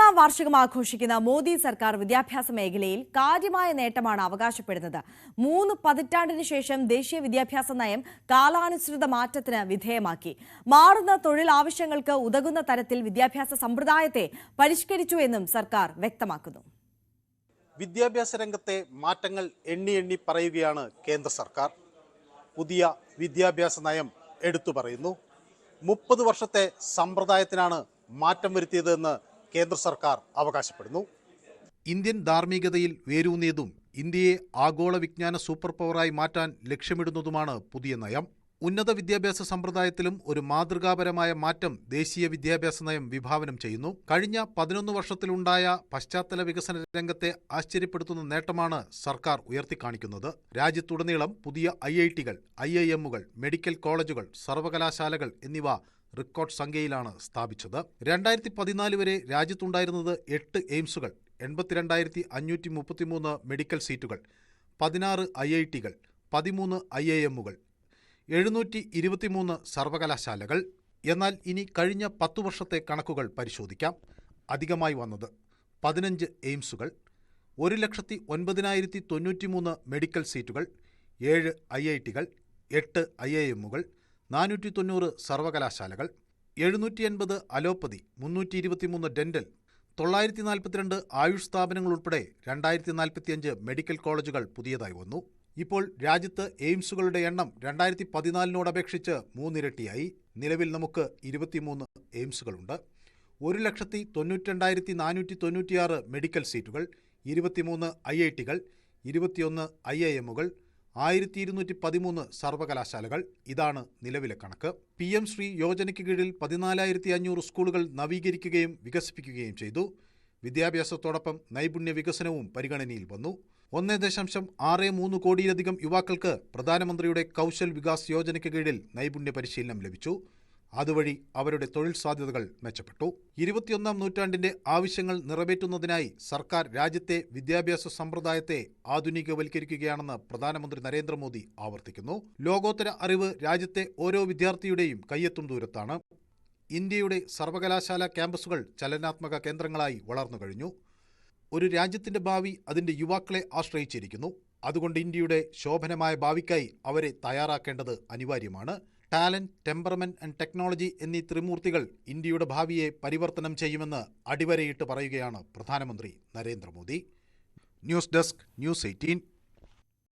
മൂന്നാം വാർഷികം ആഘോഷിക്കുന്ന മോദി സർക്കാർ വിദ്യാഭ്യാസ മേഖലയിൽ കാര്യമായ നേട്ടമാണ് അവകാശപ്പെടുന്നത്. 3 പതിറ്റാണ്ടിന് ശേഷം ദേശീയ വിദ്യാഭ്യാസ നയം കാലാനുസൃത മാറ്റത്തിന് വിധേയമാക്കി. മാറുന്ന തൊഴിൽ ആവശ്യങ്ങൾക്ക് ഉതകുന്ന തരത്തിൽ വിദ്യാഭ്യാസ സമ്പ്രദായത്തെ പരിഷ്കരിച്ചു എന്നും സർക്കാർ വ്യക്തമാക്കുന്നു. വിദ്യാഭ്യാസ രംഗത്തെ മാറ്റങ്ങൾ എണ്ണി പറയുകയാണ് കേന്ദ്ര സർക്കാർ. പുതിയ വിദ്യാഭ്യാസ നയം എടുത്തു പറയുന്നു. 30 വർഷത്തെ സമ്പ്രദായത്തിനാണ് മാറ്റം വരുത്തിയതെന്ന് കേന്ദ്ര സർക്കാർ അവകാശപ്പെടുന്നു. ഇന്ത്യൻ ധാർമ്മികതയിൽ വേരൂന്നിയതും ഇന്ത്യയെ ആഗോള വിജ്ഞാന സൂപ്പർ പവറായി മാറ്റാൻ ലക്ഷ്യമിടുന്നതുമാണ് പുതിയ നയം. ഉന്നത വിദ്യാഭ്യാസ സമ്പ്രദായത്തിലും ഒരു മാതൃകാപരമായ മാറ്റം ദേശീയ വിദ്യാഭ്യാസ നയം വിഭാവനം ചെയ്യുന്നു. കഴിഞ്ഞ 11 വർഷത്തിലുണ്ടായ പശ്ചാത്തല വികസന രംഗത്തെ ആശ്ചര്യപ്പെടുത്തുന്ന നേട്ടമാണ് സർക്കാർ ഉയർത്തിക്കാണിക്കുന്നത്. രാജ്യത്തുടനീളം പുതിയ IIT-കൾ, IIM-കൾ, മെഡിക്കൽ കോളേജുകൾ, സർവകലാശാലകൾ എന്നിവ റെക്കോർഡ് സംഖ്യയിലാണ് സ്ഥാപിച്ചത്. 2014 വരെ രാജ്യത്തുണ്ടായിരുന്നത് 8 എയിംസുകൾ, 82,533 മെഡിക്കൽ സീറ്റുകൾ, 16 IIT-കൾ, 13 IIM-കൾ, 723 സർവകലാശാലകൾ. എന്നാൽ ഇനി കഴിഞ്ഞ 10 വർഷത്തെ കണക്കുകൾ പരിശോധിക്കാം. അധികമായി വന്നത് 15 എയിംസുകൾ, 1,09,093 മെഡിക്കൽ സീറ്റുകൾ, 7 IIT-കൾ, 8 IIM-കൾ, 490 സർവകലാശാലകൾ, 780 അലോപ്പതി, 323 ഡെന്റൽ, 942 ആയുഷ് സ്ഥാപനങ്ങൾ ഉൾപ്പെടെ 2045 മെഡിക്കൽ കോളേജുകൾ പുതിയതായി വന്നു. ഇപ്പോൾ രാജ്യത്ത് എയിംസുകളുടെ എണ്ണം 2014 3 നിലവിൽ നമുക്ക് 23 എയിംസുകളുണ്ട്. 1,92,496 മെഡിക്കൽ സീറ്റുകൾ, 23 IIT-കൾ, 21 IIM-കൾ, 1213 സർവകലാശാലകൾ. ഇതാണ് നിലവിലെ കണക്ക്. PM ശ്രീ യോജനയ്ക്ക് കീഴിൽ 14,500 സ്കൂളുകൾ നവീകരിക്കുകയും വികസിപ്പിക്കുകയും ചെയ്തു. വിദ്യാഭ്യാസത്തോടൊപ്പം നൈപുണ്യ വികസനവും പരിഗണനയിൽ വന്നു. 1.63 കോടിയിലധികം യുവാക്കൾക്ക് പ്രധാനമന്ത്രിയുടെ കൗശൽ വികാസ് യോജനയ്ക്ക് കീഴിൽ നൈപുണ്യ പരിശീലനം ലഭിച്ചു. അതുവഴി അവരുടെ തൊഴിൽ സാധ്യതകൾ മെച്ചപ്പെട്ടു. 21-ാം നൂറ്റാണ്ടിന്റെ ആവശ്യങ്ങൾ നിറവേറ്റുന്നതിനായി സർക്കാർ രാജ്യത്തെ വിദ്യാഭ്യാസ സമ്പ്രദായത്തെ ആധുനികവൽക്കരിക്കുകയാണെന്ന് പ്രധാനമന്ത്രി നരേന്ദ്രമോദി ആവർത്തിക്കുന്നു. ലോകോത്തര അറിവ് രാജ്യത്തെ ഓരോ വിദ്യാർത്ഥിയുടെയും കയ്യെത്തും ദൂരത്താണ്. ഇന്ത്യയുടെ സർവകലാശാല ക്യാമ്പസുകൾ ചലനാത്മക കേന്ദ്രങ്ങളായി വളർന്നു കഴിഞ്ഞു. ഒരു രാജ്യത്തിന്റെ ഭാവി അതിന്റെ യുവാക്കളെ ആശ്രയിച്ചിരിക്കുന്നു. അതുകൊണ്ട് ഇന്ത്യയുടെ ശോഭനമായ ഭാവിക്കായി അവരെ തയ്യാറാക്കേണ്ടത് അനിവാര്യമാണ്. ടാലന്റ്, ടെമ്പറമെന്റ് ആൻഡ് ടെക്നോളജി എന്നീ ത്രിമൂർത്തികൾ ഇന്ത്യയുടെ ഭാവിയെ പരിവർത്തനം ചെയ്യുമെന്ന് അടിവരയിട്ട് പറയുകയാണ് പ്രധാനമന്ത്രി നരേന്ദ്രമോദി. News desk, News 18.